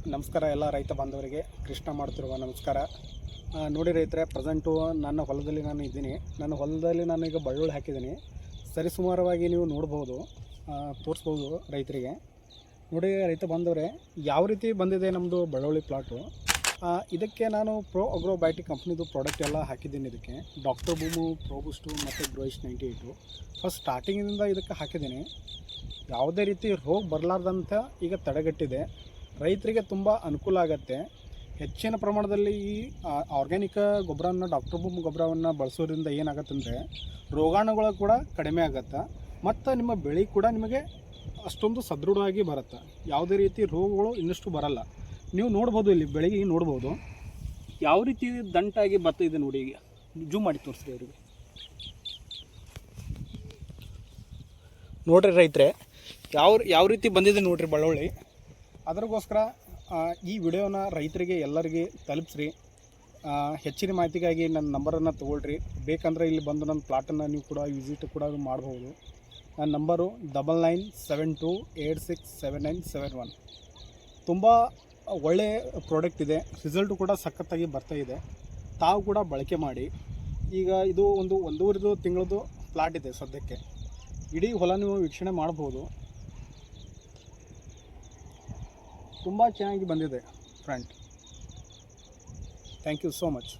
ನಮಸ್ಕಾರ ಎಲ್ಲ ರೈತ ಬಾಂಧವರಿಗೆ. ಕೃಷ್ಣ ಮಾಡ್ತಿರುವ ನಮಸ್ಕಾರ. ನೋಡಿ ರೈತರೆ, ಪ್ರೆಸೆಂಟು ನನ್ನ ಹೊಲದಲ್ಲಿ ನಾನು ಇದ್ದೀನಿ. ನನ್ನ ಹೊಲದಲ್ಲಿ ನಾನು ಈಗ ಬೆಳ್ಳುಳ್ಳಿ ಹಾಕಿದ್ದೀನಿ. ಸರಿಸುಮಾರವಾಗಿ ನೀವು ನೋಡ್ಬೋದು, ತೋರಿಸ್ಬೋದು ರೈತರಿಗೆ. ನೋಡಿ ರೈತ ಬಾಂಧವರೇ, ಯಾವ ರೀತಿ ಬಂದಿದೆ ನಮ್ಮದು ಬೆಳ್ಳುಳ್ಳಿ ಪ್ಲಾಟು. ಇದಕ್ಕೆ ನಾನು ಪ್ರೋ ಅಗ್ರೋ ಬಯೋಟಿಕ್ ಕಂಪ್ನಿದು ಪ್ರಾಡಕ್ಟ್ ಎಲ್ಲ ಹಾಕಿದ್ದೀನಿ. ಇದಕ್ಕೆ ಡಾಕ್ಟರ್ ಬೂಮು, ಪ್ರೋಬುಸ್ಟು ಮತ್ತು ಗ್ರೋಯಿಶ್ 98 ಫಸ್ಟ್ ಸ್ಟಾರ್ಟಿಂಗಿನಿಂದ ಇದಕ್ಕೆ ಹಾಕಿದ್ದೀನಿ. ಯಾವುದೇ ರೀತಿ ರೋಗ ಬರಲಾರ್ದಂಥ ಈಗ ತಡೆಗಟ್ಟಿದೆ. ರೈತರಿಗೆ ತುಂಬ ಅನುಕೂಲ ಆಗುತ್ತೆ. ಹೆಚ್ಚಿನ ಪ್ರಮಾಣದಲ್ಲಿ ಈ ಆರ್ಗ್ಯಾನಿಕ್ ಗೊಬ್ಬರವನ್ನು, ಡಾಕ್ಟರ್ ಬೂಮ್ ಗೊಬ್ಬರವನ್ನು ಬಳಸೋದ್ರಿಂದ ಏನಾಗುತ್ತಂದರೆ ರೋಗಾಣುಗಳು ಕೂಡ ಕಡಿಮೆ ಆಗುತ್ತೆ ಮತ್ತು ನಿಮ್ಮ ಬೆಳೆ ಕೂಡ ನಿಮಗೆ ಅಷ್ಟೊಂದು ಸದೃಢವಾಗಿ ಬರುತ್ತೆ. ಯಾವುದೇ ರೀತಿ ರೋಗಗಳು ಇನ್ನಷ್ಟು ಬರಲ್ಲ. ನೀವು ನೋಡ್ಬೋದು, ಇಲ್ಲಿ ಬೆಳೆಗೆ ನೋಡ್ಬೋದು ಯಾವ ರೀತಿ ದಂಟಾಗಿ ಬರ್ತಾಯಿದೆ ನೋಡಿ. ಈಗ ಜೂಮ್ ಮಾಡಿ ತೋರಿಸ್ರಿ ಅವರಿಗೆ. ನೋಡ್ರಿ ರೈತರೆ, ಯಾವ ರೀತಿ ಬಂದಿದೆ ನೋಡ್ರಿ ಬೆಳ್ಳುಳ್ಳಿ. ಅದಕ್ಕೋಸ್ಕರ ಈ ವಿಡಿಯೋನ ರೈತರಿಗೆ ಎಲ್ಲರಿಗೆ ತಲುಪಿಸ್ರಿ. ಹೆಚ್ಚಿನ ಮಾಹಿತಿಗಾಗಿ ನನ್ನ ನಂಬರನ್ನು ತೊಗೊಳ್ರಿ. ಬೇಕಂದರೆ ಇಲ್ಲಿ ಬಂದು ನನ್ನ ಪ್ಲಾಟನ್ನು ನೀವು ಕೂಡ ವಿಸಿಟ್ ಕೂಡ ಮಾಡ್ಬೋದು. ನನ್ನ ನಂಬರು 9972867971. ತುಂಬ ಒಳ್ಳೆಯ ಪ್ರಾಡಕ್ಟ್ ಇದೆ. ರಿಸಲ್ಟು ಕೂಡ ಸಖತ್ತಾಗಿ ಬರ್ತಾಯಿದೆ. ತಾವು ಕೂಡ ಬಳಕೆ ಮಾಡಿ. ಈಗ ಇದು ಒಂದೂವರೆ ತಿಂಗಳದ್ದು ಪ್ಲಾಟ್ ಇದೆ ಸದ್ಯಕ್ಕೆ. ಇಡೀ ಹೊಲ ನೀವು ವೀಕ್ಷಣೆ ಮಾಡ್ಬೋದು. ತುಂಬ ಚೆನ್ನಾಗಿ ಬಂದಿದೆ friend. Thank you so much.